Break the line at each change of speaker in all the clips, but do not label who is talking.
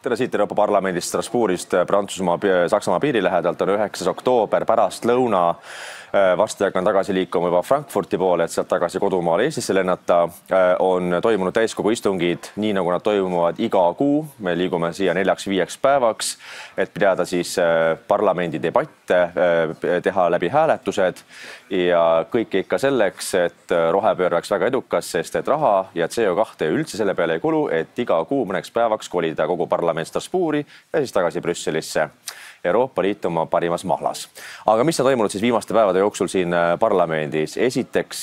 Tere siit Euroopa Parlamendist Strasbourgist Prantsusmaa-Saksamaa piiri lähedalt on 9. oktoober pärast lõuna. Varsti hakkan tagasi liikuma juba Frankfurti poole, et sealt tagasi kodumaale Eestisse lennata. On toimunud täiskogu istungid, nii nagu nad toimuvad iga kuu. Me liigume siia 4-5 päevaks, et pidada siis parlamendi debatte, teha läbi hääletused ja kõik ikka selleks, et rohepööre oleks väga edukas, sest et raha ja CO2 üldse selle peale ei kulu, et iga kuu mõneks päevaks kolida kogu parlament Strasbourgi ja siis tagasi Brüsselisse. Euroopa Liit oma parimas mahlas. Aga mis on toimunud siis viimaste päevade jooksul siin parlamendis? Esiteks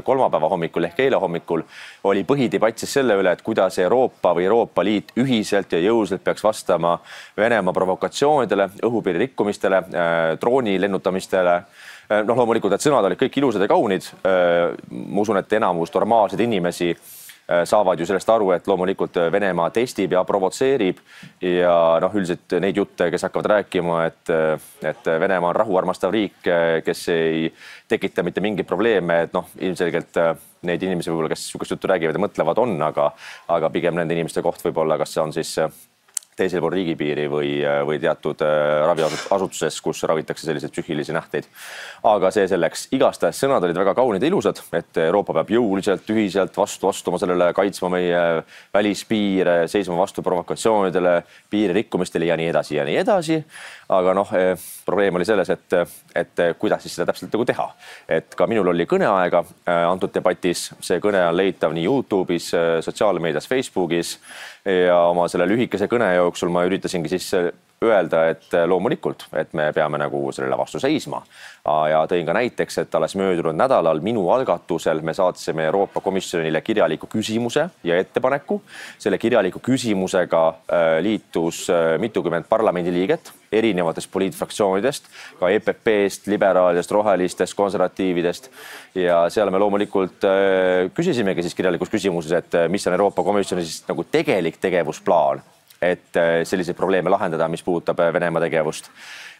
kolmapäeva hommikul ehk eile hommikul oli põhidebatt siis selle üle, et kuidas Euroopa või Euroopa Liit ühiselt ja jõuliselt peaks vastama Venemaa provokatsioonidele, õhupiiri rikkumistele, drooni lennutamistele. Loomulikult, et sõnad olid kõik ilusad ja kaunid. Ma usun, et enamus normaalseid inimesi saavad ju sellest aru, et loomulikult Venemaa testib ja provotseerib ja üldiselt neid jutte, kes hakkavad rääkima, et Venemaa on rahuarmastav riik, kes ei tekita mitte mingeid probleeme, et ilmselgelt neid inimesi võib-olla, kes sihukest juttu räägivad ja mõtlevad on, aga pigem nende inimeste koht võib olla, kas see on siis teisel pool riigipiiri või teatud raviasutuses, kus ravitakse selliseid psüühilisi nähteid. Aga see selleks. Igastahes sõnad olid väga kaunid ja ilusad, et Euroopa peab jõuliselt, ühiselt vastu astuma sellele, kaitsma meie välispiire, seisma vastu provokatsioonidele, piiri rikkumistele ja nii edasi ja nii edasi. Aga probleem oli selles, et kuidas siis seda täpselt teha. Et ka minul oli kõneaega antud debatis. See kõne on leitav nii YouTube'is, sotsiaalmeedias, Facebookis ja oma selle lühikese kõne jooksul ma üritasingi siis öelda, et loomulikult, et me peame sellele vastu seisma. Ja tõin ka näiteks, et alles möödunud nädalal minu algatusel me saatsime Euroopa Komisjonile kirjaliku küsimuse ja ettepaneku. Selle kirjaliku küsimusega liitus mitukümmend parlamendiliiget erinevatest poliitfraktsioonidest, ka EPP-st, liberaalidest, rohelistest, konservatiividest. Ja seal me loomulikult küsisimegi siis kirjalikus küsimuses, et mis on Euroopa Komisjoni siis tegelik tegevusplaan, et selliseid probleeme lahendada, mis puudutab Venemaa tegevust.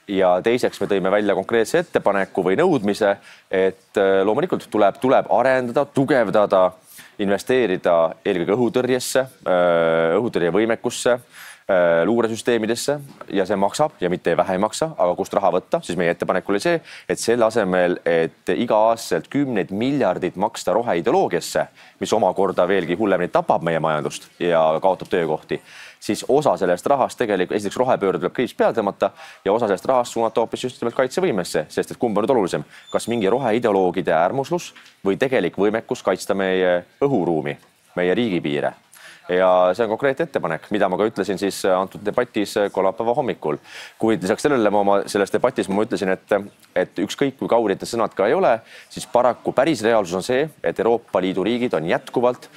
Ja teiseks me tõime välja konkreetse ettepaneku või nõudmise, et loomulikult tuleb arendada, tugevdada, investeerida eelkõige õhutõrjesse, õhutõrjevõimekusse, luuresüsteemidesse ja see maksab ja mitte vähe ei maksa, aga kust raha võtta, siis meie ettepanek oli see, et selle asemel, et iga-aastaselt 10 miljardit maksta roheideoloogiasse, mis omakorda veelgi hullemini tapab meie majandust ja kaotab töökohti, siis osa sellest rahast tegelikult, esiteks rohepööre tuleb kriis peale tõmmata ja osa sellest rahast suunata hoopis just nimelt kaitsevõimesse, sest et kumb on nüüd olulisem, kas mingi roheideoloogide äärmuslus või tegelik võimekus kaitsta meie õhuruumi, meie riigipiire. Ja see on konkreetne ettepanek, mida ma ka ütlesin siis antud debatis kolmapäeva hommikul. Kuid lisaks sellele selles debatis ma ütlesin, et ükskõik kui kaunid sõnad ka ei ole, siis paraku päris reaalsus on see, et Euroopa Liidu riigid on jätkuvalt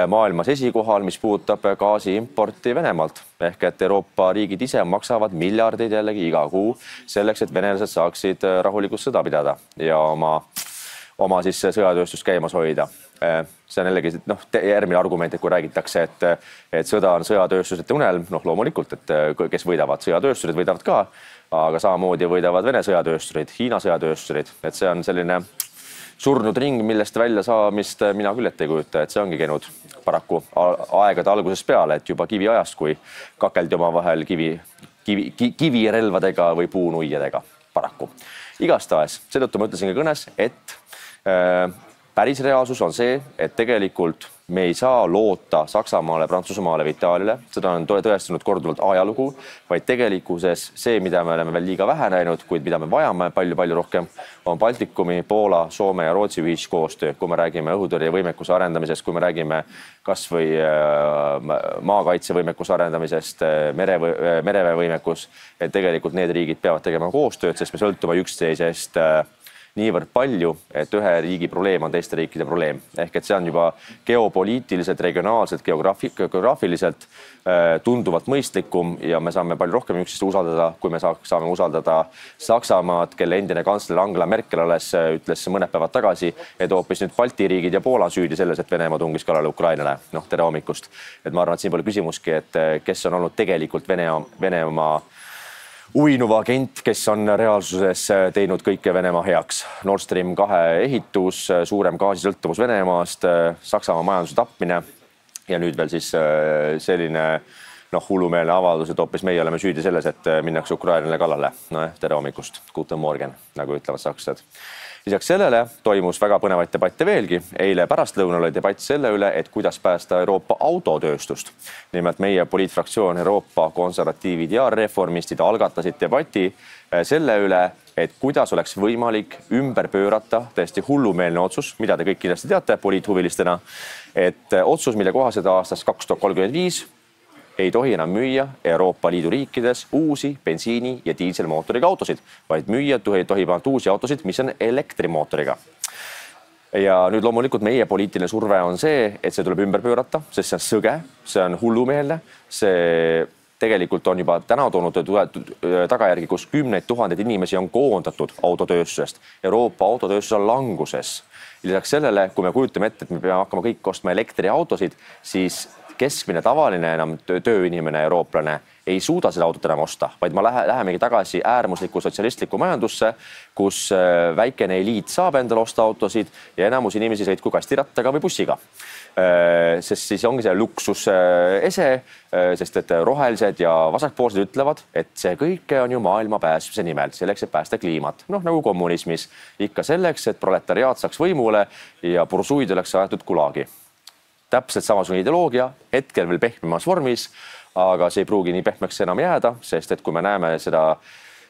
maailmas esikohal, mis puudutab gaasi importi Venemaalt. Ehk et Euroopa riigid ise maksavad miljardeid jällegi iga kuu selleks, et venelased saaksid rahulikult sõda pidada ja oma siis sõjatööstust käimas hoida. See on jällegi järgmine argument, et kui räägitakse, et sõda on sõjatööstusete unelm, loomulikult, et kes võidavad, sõjatöösturid võidavad ka, aga samamoodi võidavad Vene sõjatöösturid, Hiina sõjatöösturid, et see on selline surnud ring, millest välja saamist mina küll ette ei kujuta, et see ongi käinud paraku aegade algusest peale, et juba kiviajast, kui kakeldi oma vahel kivirelvadega või puunuiedega paraku. Igastahes, seetõttu ma ütlesin ka kõnes, et päris reaalsus on see, et tegelikult me ei saa loota Saksamaale, Prantsusmaale või Itaaliale. Seda on tõestanud korduvalt ajalugu, vaid tegelikkuses see, mida me oleme veel liiga vähe näinud, kuid mida me vajame palju rohkem, on Baltikumi, Poola, Soome ja Rootsi ühiskoostöö. Kui me räägime õhutõrjevõimekuse arendamisest, kui me räägime kas või maakaitsevõimekuse arendamisest, mereväevõimekus, et tegelikult need riigid peavad tegema koostööd, sest me sõltume üksteisest niivõrd palju, et ühe riigi probleem on teiste riikide probleem. Ehk et see on juba geopoliitiliselt, regionaalselt, geograafiliselt tunduvalt mõistlikum ja me saame palju rohkem üksteist usaldada, kui me saame usaldada Saksamaad, kelle endine kantsler Angela Merkel alles ütles mõned päevad tagasi, et hoopis nüüd Balti riigid ja Poola süüdi selles, et Venemaa tungis kallale Ukrainale. Tere hommikust. Et ma arvan, et siin pole küsimuski, et kes on olnud tegelikult Venemaa uinuva agent, kes on reaalsuses teinud kõike Venemaa heaks. Nord Stream 2 ehitus, suurem gaasisõltuvus Venemaast, Saksamaa majanduse tapmine Ja nüüd veel siis selline hullumeelne avaldus, et hoopis meie oleme süüdi selles, et minnakse Ukrainale kallale. Tere hommikust, guten morgen, nagu ütlevad sakslased. Lisaks sellele toimus väga põnevaid debatte veelgi. Eile pärastlõunal oli debatt selle üle, et kuidas päästa Euroopa autotööstust. Nimelt meie poliitfraktsioon Euroopa konservatiivid ja reformistid algatasid debati selle üle, et kuidas oleks võimalik ümber pöörata täiesti hullumeelne otsus, mida te kõik kindlasti teate poliithuvilistena, et otsus, mille kohaselt aastast 2035 ei tohi enam müüa Euroopa Liidu riikides uusi bensiini- ja diiselmootoriga autosid, vaid müüa tohib ainult uusi autosid, mis on elektrimootoriga. Ja nüüd loomulikult meie poliitiline surve on see, et see tuleb ümber pöörata, sest see on sõge, see on hullumeelne, see tegelikult on juba täna toonud tagajärgi, kus 10 000 inimesi on koondatud autotööstusest. Euroopa autotööstus on languses. Lisaks sellele, kui me kujutame ette, et me peame hakkama kõik ostma elektriautosid, siis keskmine tavaline enam tööinimene eurooplane ei suuda seda autot enam osta, vaid me lähemegi tagasi äärmuslikku sotsialistlikku majandusse, kus väikene eliit saab endale osta autosid ja enamus inimesi sõitku kastirattaga või bussiga. Sest siis ongi see luksus ese, sest et rohelised ja vasakpoolsed ütlevad, et see kõike on ju maailma päästmise nimel, selleks, et päästa kliimat. Nagu kommunismis, ikka selleks, et proletariaat saaks võimule ja bursuid oleks aetud kulagi. Täpselt samasugune ideoloogia, hetkel veel pehmemas vormis, aga see ei pruugi nii pehmeks enam jääda, sest et kui me näeme seda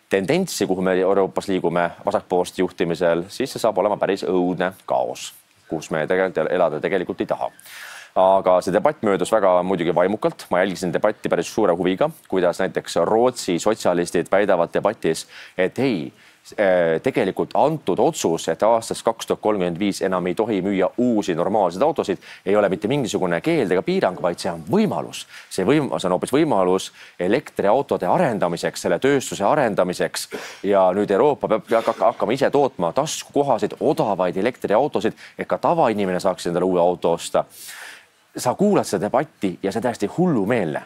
tendentsi, kuhu me Euroopas liigume vasakpoolst juhtimisel, siis see saab olema päris õudne kaos, kus me elada tegelikult ei taha. Aga see debatt möödus väga muidugi vaimukalt. Ma jälgisin debatti päris suure huviga, kuidas näiteks Rootsi sotsialistid väidavad debatis, et ei, tegelikult antud otsus, et aastast 2035 enam ei tohi müüa uusi normaalseid autosid, ei ole mitte mingisugune keeld ega piirang, vaid see on võimalus. See on hoopis võimalus elektriautode arendamiseks, selle tööstuse arendamiseks ja nüüd Euroopa peab hakkama ise tootma taskukohaseid odavaid elektriautosid, et ka tavainimene saaks endale uue auto osta. Sa kuulad seda debatti ja see täiesti hullumeelne.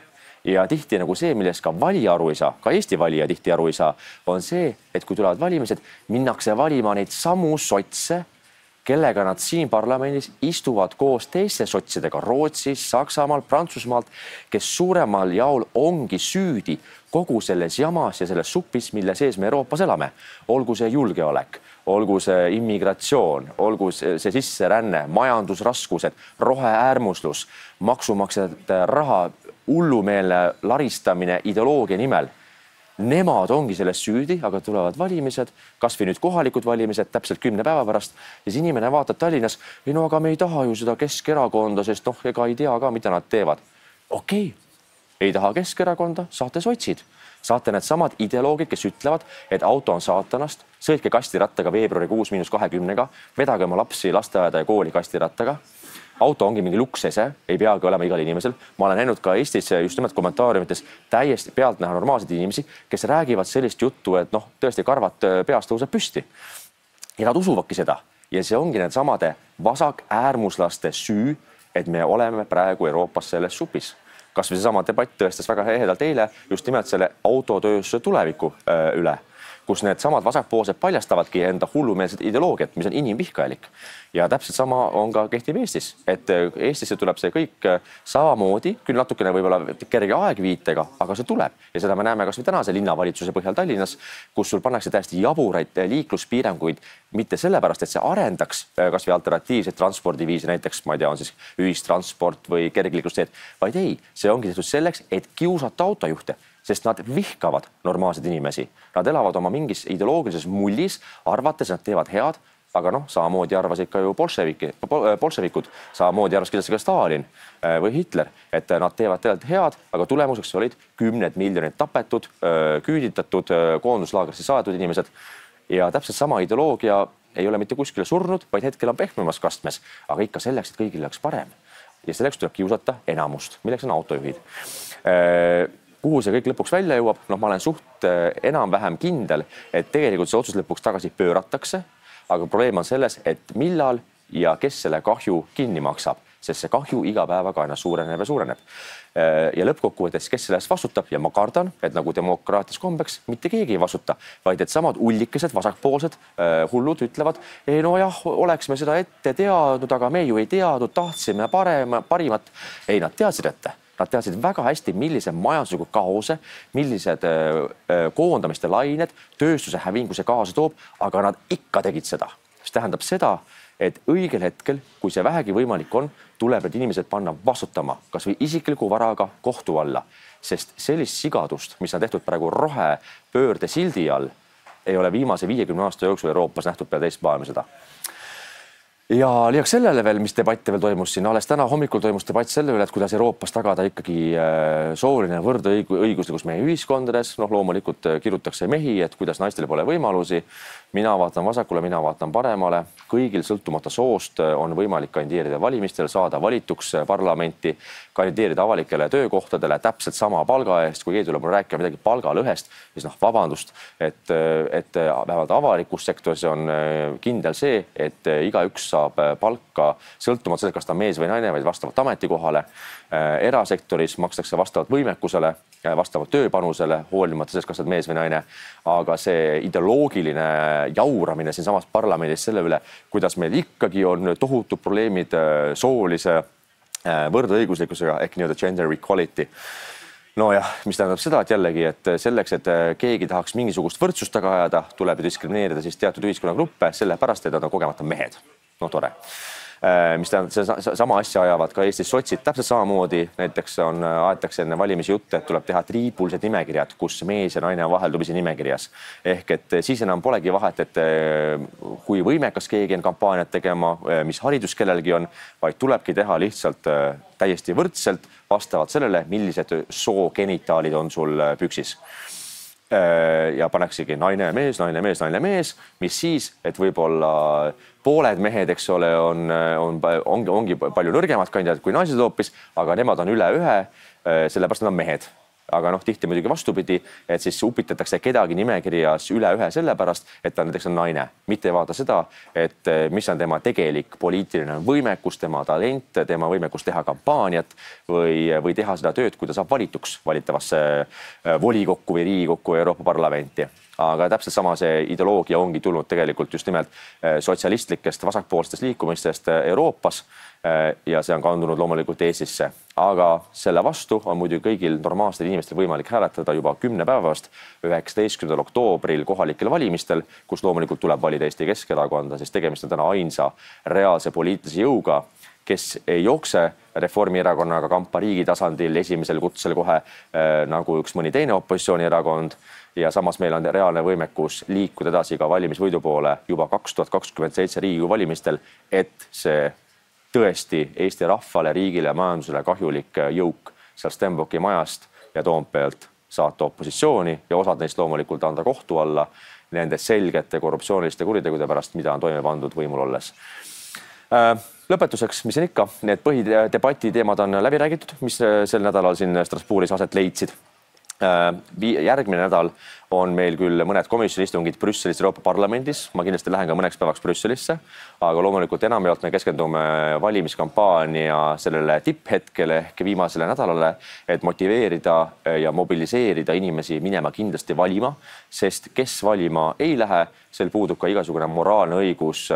Ja tihti nagu see, millest ka valija aru ei saa, ka Eesti valija tihti aru ei saa, on see, et kui tulevad valimised, minnakse valima neid samu sotse, kellega nad siin parlamendis istuvad koos teiste sotsidega Rootsis, Saksamaalt, Prantsusmaalt, kes suuremal jaol ongi süüdi kogu selles jamas ja selles supis, mille sees me Euroopas elame. Olgu see julgeolek, olgu see immigratsioon, olgu see sisseränne, majandusraskused, roheäärmuslus, maksumaksjate raha, hullumeelne laristamine ideoloogia nimel. Nemad ongi selles süüdi, aga tulevad valimised, kas või nüüd kohalikud valimised täpselt 10 päeva pärast, ja siis inimene vaatab Tallinnas, aga me ei taha ju seda Keskerakonda, sest ega ei tea ka, mida nad teevad. Okei, ei taha Keskerakonda, saate sotsid. Saate need samad ideoloogid, kes ütlevad, et auto on saatanast, sõitke kastirattaga veebruarikuus -20-ga, vedage oma lapsi lasteaeda ja kooli kastirattaga. Auto ongi mingi luksese, ei peagi olema igal inimesel. Ma olen näinud ka Eestis just nimelt kommentaariumites täiesti pealt näha normaalseid inimesi, kes räägivad sellist juttu, et tõesti karvad peast tõuseb püsti. Ja nad usuvadki seda. Ja see ongi need samade vasak äärmuslaste süü, et me oleme praegu Euroopas selles supis. Kas või see sama debatt tõestas väga ehedalt eile just nimelt selle autotööstuse tuleviku üle, kus need samad vasakpoolsed paljastavadki enda hullumeelset ideoloogiat, mis on inimvihkajalik. Ja täpselt sama on ka kehtib Eestis, et Eestisse tuleb see kõik samamoodi, küll natukene võib-olla kerge aegviitega, aga see tuleb. Ja seda me näeme kas või tänase linnavalitsuse põhjal Tallinnas, kus sul pannakse täiesti jaburaid liikluspiiranguid, mitte sellepärast, et see arendaks kas või alternatiivseid transpordiviisi, näiteks, ma ei tea, on siis ühistransport või kergliiklusteed, vaid ei, see ongi tehtud selleks, et kiusata autojuhte, sest nad vihkavad normaalseid inimesi. Nad elavad oma mingis ideoloogilises mullis, arvates, nad teevad head, aga samamoodi arvasid ka ju bolševikud, samamoodi arvas kindlasti ka Stalin või Hitler, et nad teevad tegelikult head, aga tulemuseks olid 10 miljonid tapetud, küüditatud, koonduslaagrisse saadetud inimesed. Ja täpselt sama ideoloogia ei ole mitte kuskile surnud, vaid hetkel on pehmemas kastmes, aga ikka selleks, et kõigil oleks parem. Ja selleks tuleb kiusata enamust, milleks on autojuhid. Kuhu see kõik lõpuks välja jõuab? Ma olen suht enam-vähem kindel, et tegelikult see otsus lõpuks tagasi pööratakse, aga probleem on selles, et millal ja kes selle kahju kinni maksab. sest see kahju iga päevaga aina suureneb ja suureneb. Ja lõppkokkuvõttes, kes sellest vastutab ja ma kardan, et nagu demokraatias kombeks, mitte keegi ei vastuta, vaid et samad ullikesed, vasakpoolsed hullud ütlevad, ei no jah, oleks me seda ette teadnud, aga me ju ei teadnud, tahtsime parimat. Ei, nad teadsid ette. Nad teadsid väga hästi, millise majandusliku kaose, millised koondamiste lained, tööstuse hävingu see kaasa toob, aga nad ikka tegid seda. See tähendab seda, et õigel hetkel, kui see vähegi võimalik on, tuleb need inimesed panna vastutama, kas või isikliku varaga kohtu alla, sest sellist sigadust, mis on tehtud praegu rohepöörde sildi all, ei ole viimase 50 aasta jooksul Euroopas nähtud peale teist maailmasõda. Ja lisaks sellele veel, mis debatte veel toimus siin, alles täna hommikul toimus debatt selle üle, et kuidas Euroopas tagada ikkagi sooline võrdõiguslikkus meie ühiskondades. Noh, loomulikult kirjutakse mehi, et kuidas naistel pole võimalusi. Mina vaatan vasakule, mina vaatan paremale. Kõigil sõltumata soost on võimalik kandideerida valimistel, saada valituks parlamenti, kandideerida avalikele töökohtadele täpselt sama palga eest. Kui keegi tuleb mulle rääkima midagi palgalõhest, siis vabandust, et vähemalt avalikus sektoris on kindel see, et igaüks saab palka sõltumata sellest, kas ta on mees või naine, vaid vastavalt ametikohale. Erasektoris makstakse vastavalt võimekusele, vastavalt tööpanusele, hoolimata sellest, kas ta on mees või naine. Aga see ideoloogiline jauramine siin samas parlamendis selle üle, kuidas meil ikkagi on tohutud probleemid soolise võrdõiguslikkusega ehk nii-öelda gender equality. No jah, mis tähendab seda, et jällegi, et selleks, et keegi tahaks mingisugust võrdsust taga ajada, tuleb diskrimineerida siis teatud ühiskonnagruppe sellepärast, et nad on kogemata mehed. No tore. Mis tähendab, sama asja ajavad ka Eestis sotsid täpselt samamoodi. Näiteks aetakse enne valimisi jutte, et tuleb teha triipulised nimekirjad, kus mees ja naine vaheldub ise nimekirjas. Ehk et siis enam polegi vahet, et kui võimekas keegi on kampaaniat tegema, mis haridus kellelgi on, vaid tulebki teha lihtsalt täiesti võrdselt vastavalt sellele, millised soogenitaalid on sul püksis. Ja paneksigi naine, mees, naine, mees, naine, mees, mis siis, et võib-olla pooled mehed, eks ole, ongi palju nõrgemad kandidaadid kui naised hoopis, aga nemad on üle ühe, sellepärast nad on mehed. Aga tihti muidugi vastupidi, et siis upitatakse kedagi nimekirjas üle ühe sellepärast, et ta näiteks on naine. Mitte ei vaata seda, et mis on tema tegelik poliitiline võimekus, tema talent, tema võimekus teha kampaaniat või teha seda tööd, kui ta saab valituks valitavasse volikokku või Riigikokku või Euroopa Parlamenti. Aga täpselt sama see ideoloogia ongi tulnud tegelikult just nimelt sotsialistlikest vasakpoolsetest liikumistest Euroopas ja see on kandunud loomulikult Eestisse. Aga selle vastu on muidu kõigil normaalsetel inimestel võimalik hääletada juba 10 päevast 19. oktoobril kohalikel valimistel, kus loomulikult tuleb valida Eesti Keskerakonda, sest tegemist on täna ainsa reaalse poliitilise jõuga, kes ei jookse Reformierakonnaga kampa riigi tasandil esimesel kutsel kohe nagu üks mõni teine opositsioonierakond. Ja samas meil on reaalne võimekus liikuda edasi ka valimisvõidu poole juba 2027 Riigikogu valimistel, et see tõesti Eesti rahvale, riigile ja majandusele kahjulik jõuk seal Stenbocki majast ja Toompealt saata opositsiooni ja osad neist loomulikult anda kohtu alla nende selgete korruptsiooniliste kuritegude pärast, mida on toime pandud võimul olles. Lõpetuseks, mis on ikka, need põhidebati teemad on läbi räägitud, mis sel nädalal siin Strasbourgis aset leidsid. Järgmine nädal on meil küll mõned komisjoni istungid Brüsselis Euroopa Parlamendis. Ma kindlasti lähen ka mõneks päevaks Brüsselisse, aga loomulikult enamjaolt me keskendume valimiskampaania sellele tipphetkele ehk viimasele nädalale, et motiveerida ja mobiliseerida inimesi minema kindlasti valima, sest kes valima ei lähe, sel puudub ka igasugune moraalne õigus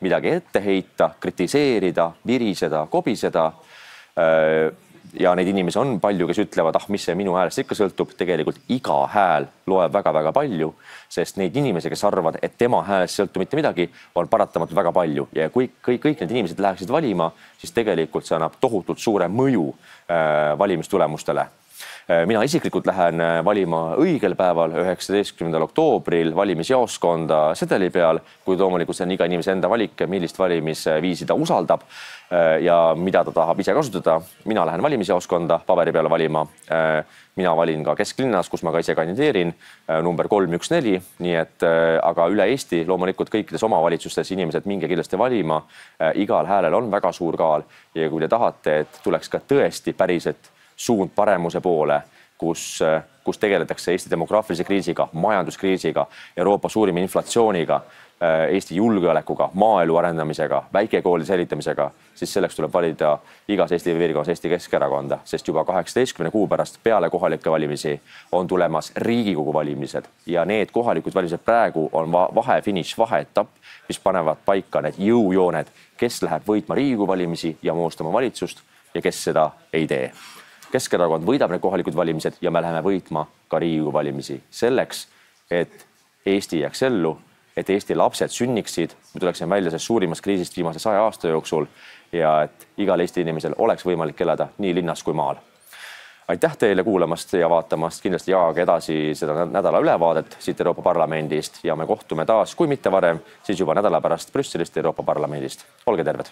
midagi ette heita, kritiseerida, viriseda, kobiseda. Ja neid inimesi on palju, kes ütlevad, mis see minu häälest ikka sõltub. Tegelikult iga hääl loeb väga-väga palju, sest neid inimesi, kes arvavad, et tema häälest sõltub mitte midagi, on paratamatult väga palju. Ja kui kõik need inimesed läheksid valima, siis tegelikult see annab tohutult suure mõju valimistulemustele. Mina isiklikult lähen valima õigel päeval 19. oktoobril valimisjaoskonda sedeli peal, kui loomulikult see on iga inimese enda valik, millist valimisviisi ta usaldab ja mida ta tahab ise kasutada. Mina lähen valimisjaoskonda paberi peale valima. Mina valin ka kesklinnas, kus ma ka ise kandideerin, number 314. Nii et aga üle Eesti loomulikult kõikides omavalitsustes inimesed minge kindlasti valima. Igal häälel on väga suur kaal ja kui te tahate, et tuleks ka tõesti päriselt suund paremuse poole, kus tegeletakse Eesti demograafilise kriisiga, majanduskriisiga, Euroopa suurima inflatsiooniga, Eesti julgeolekuga, maaelu arendamisega, väikekoolide säilitamisega, siis selleks tuleb valida igas Eesti piirkonnas Eesti Keskerakonda, sest juba 18 kuu pärast peale kohalikke valimisi on tulemas Riigikogu valimised ja need kohalikud valimised praegu on vahefiniš, vaheetapp, mis panevad paika need jõujooned, kes läheb võitma Riigikogu valimisi ja moodustama valitsust ja kes seda ei tee. Keskerakond võidab need kohalikud valimised ja me läheme võitma ka Riigikogu valimisi selleks, et Eesti jääks ellu, et Eesti lapsed sünniksid, me tuleksime välja sellest suurimast kriisist viimase 100 aasta jooksul ja et igal Eesti inimesel oleks võimalik elada nii linnas kui maal. Aitäh teile kuulamast ja vaatamast, kindlasti jagage edasi seda nädala ülevaadet siit Euroopa Parlamendist ja me kohtume taas, kui mitte varem, siis juba nädala pärast Brüsselist Euroopa Parlamendist. Olge terved!